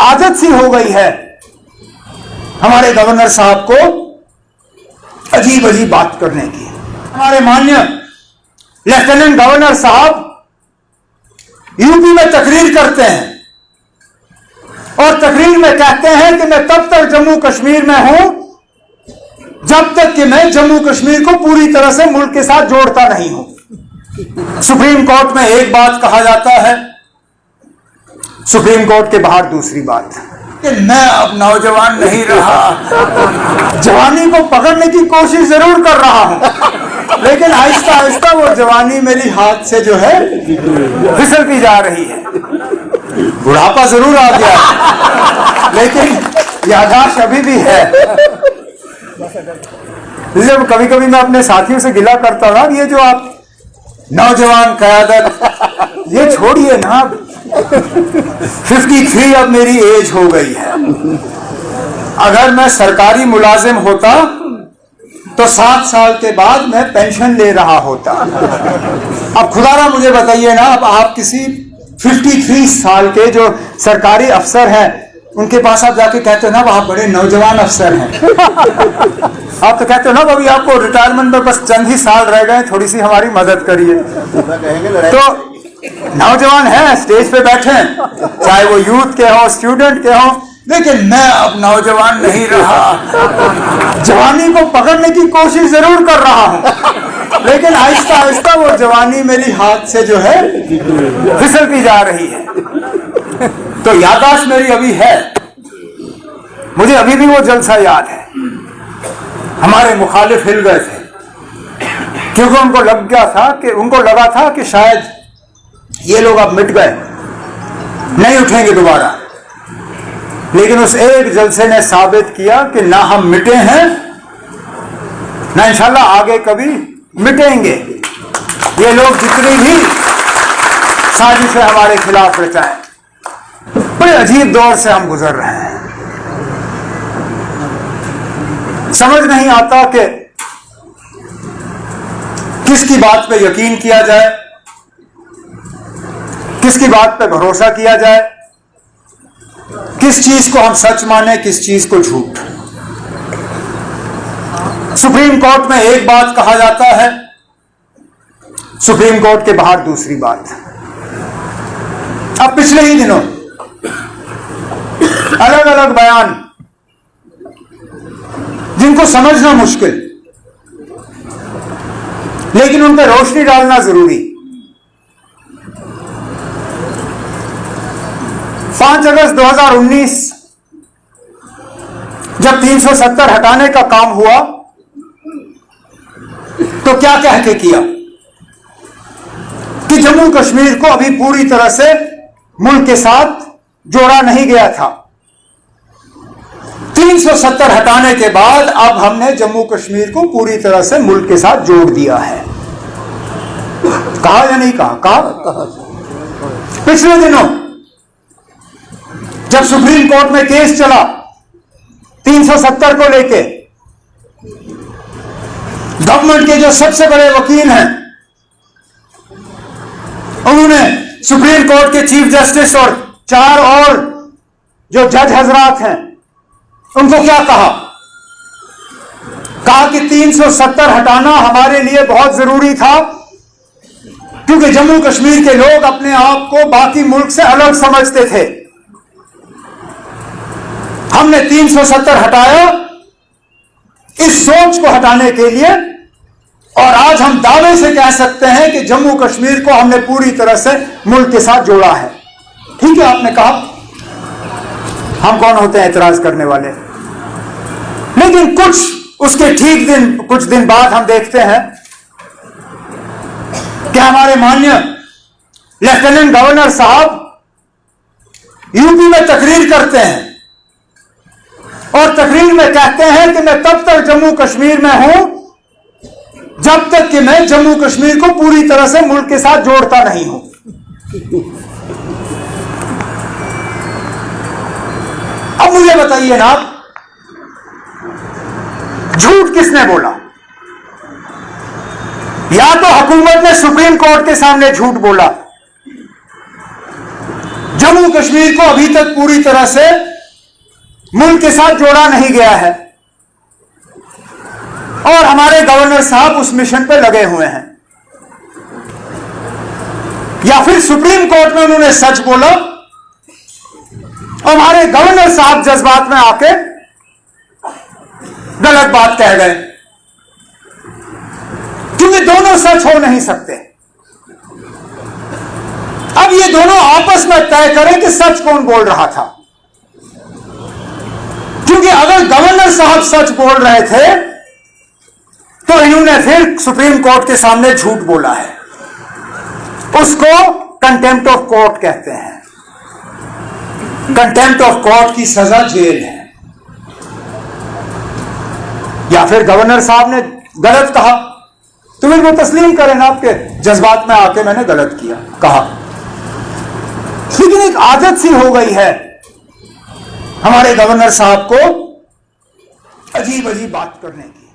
आदत सी हो गई है हमारे गवर्नर साहब को अजीब अजीब बात करने की। हमारे माननीय लेफ्टिनेंट गवर्नर साहब यूपी में तकरीर करते हैं और तकरीर में कहते हैं कि मैं तब तक जम्मू कश्मीर में हूं जब तक कि मैं जम्मू कश्मीर को पूरी तरह से मुल्क के साथ जोड़ता नहीं हूं। सुप्रीम कोर्ट में एक बात कहा जाता है, सुप्रीम कोर्ट के बाहर दूसरी बात कि मैं अब नौजवान नहीं रहा। जवानी को पकड़ने की कोशिश जरूर कर रहा हूं, लेकिन आहिस्ता आहिस्ता वो जवानी मेरी हाथ से जो है फिसलती जा रही है। बुढ़ापा जरूर आ गया, लेकिन याददाश्त अभी भी है। जब कभी कभी मैं अपने साथियों से गिला करता हूं, ये जो आप नौजवान क़यादत ये छोड़िए ना, 53 अब मेरी एज हो गई है। अगर मैं सरकारी मुलाजिम होता तो 7 साल के बाद मैं पेंशन ले रहा होता। अब खुदारा मुझे बताइए ना, अब आप किसी 53 साल के जो सरकारी अफसर हैं उनके पास आप जाके कहते हो ना आप बड़े नौजवान अफसर हैं, आप तो कहते हो ना अभी आपको रिटायरमेंट में बस चंद ही साल रह गए, थोड़ी सी हमारी मदद करिए। तो नौजवान हैं, स्टेज पे बैठे हैं, चाहे वो यूथ के हों, स्टूडेंट के हों, लेकिन मैं अब नौजवान नहीं रहा। जवानी को पकड़ने की कोशिश जरूर कर रहा हूं, लेकिन आहिस्ता आहिस्ता वो जवानी मेरी हाथ से जो है फिसलती जा रही है। तो याददाश्त मेरी अभी है, मुझे अभी भी वो जलसा याद है। हमारे मुखालिफ हिल गए थे क्योंकि उनको लगा था कि शायद ये लोग अब मिट गए, नहीं उठेंगे दोबारा। लेकिन उस एक जलसे ने साबित किया कि ना हम मिटे हैं, ना इंशाल्लाह आगे कभी मिटेंगे। ये लोग जितनी भी साजिशें हमारे खिलाफ रचाएं, बड़े अजीब दौर से हम गुजर रहे हैं। समझ नहीं आता कि किसकी बात पे यकीन किया जाए, किसकी बात पे भरोसा किया जाए, किस चीज को हम सच माने, किस चीज को झूठ। सुप्रीम कोर्ट में एक बात कहा जाता है, सुप्रीम कोर्ट के बाहर दूसरी बात। अब पिछले ही दिनों अलग अलग बयान जिनको समझना मुश्किल, लेकिन उन पर रोशनी डालना जरूरी। 5 अगस्त 2019 जब 370 हटाने का काम हुआ तो क्या कह के किया कि जम्मू कश्मीर को अभी पूरी तरह से मुल्क के साथ जोड़ा नहीं गया था। 370 हटाने के बाद अब हमने जम्मू कश्मीर को पूरी तरह से मुल्क के साथ जोड़ दिया है। कहा या नहीं कहा? कहा। पिछले दिनों जब सुप्रीम कोर्ट में केस चला 370 को लेके, गवर्नमेंट के जो सबसे बड़े वकील हैं उन्होंने सुप्रीम कोर्ट के चीफ जस्टिस और 4 और जो जज हजरात हैं उनको क्या कहा? कहा कि 370 हटाना हमारे लिए बहुत जरूरी था क्योंकि जम्मू कश्मीर के लोग अपने आप को बाकी मुल्क से अलग समझते थे। हमने 370 हटाया इस सोच को हटाने के लिए, और आज हम दावे से कह सकते हैं कि जम्मू कश्मीर को हमने पूरी तरह से मुल्क के साथ जोड़ा है। ठीक है, आपने कहा, हम कौन होते हैं एतराज करने वाले। लेकिन उसके कुछ दिन बाद हम देखते हैं कि हमारे माननीय लेफ्टिनेंट गवर्नर साहब यूपी में तकरीर करते हैं और तकरीर में कहते हैं कि मैं तब तक जम्मू कश्मीर में हूं जब तक कि मैं जम्मू कश्मीर को पूरी तरह से मुल्क के साथ जोड़ता नहीं हूं। अब मुझे बताइए ना, झूठ किसने बोला? या तो हुकूमत ने सुप्रीम कोर्ट के सामने झूठ बोला जम्मू कश्मीर को अभी तक पूरी तरह से मुल्क के साथ जोड़ा नहीं गया है और हमारे गवर्नर साहब उस मिशन पे लगे हुए हैं। या फिर सुप्रीम कोर्ट में उन्होंने सच बोला और हमारे गवर्नर साहब जज्बात में आके गलत बात कह गए, क्योंकि दोनों सच हो नहीं सकते। अब ये दोनों आपस में तय करें कि सच कौन बोल रहा था, क्योंकि अगर गवर्नर साहब सच बोल रहे थे तो इन्होंने फिर सुप्रीम कोर्ट के सामने झूठ बोला है। उसको कंटेम्प्ट ऑफ कोर्ट कहते हैं। कंटेम्प्ट ऑफ कोर्ट की सजा जेल है। या फिर गवर्नर साहब ने गलत कहा तो फिर वो तस्लीम करें ना, आपके जज्बात में आके मैंने गलत किया कहा। लेकिन एक आदत सी हो गई है हमारे गवर्नर साहब को अजीब अजीब बात करने की।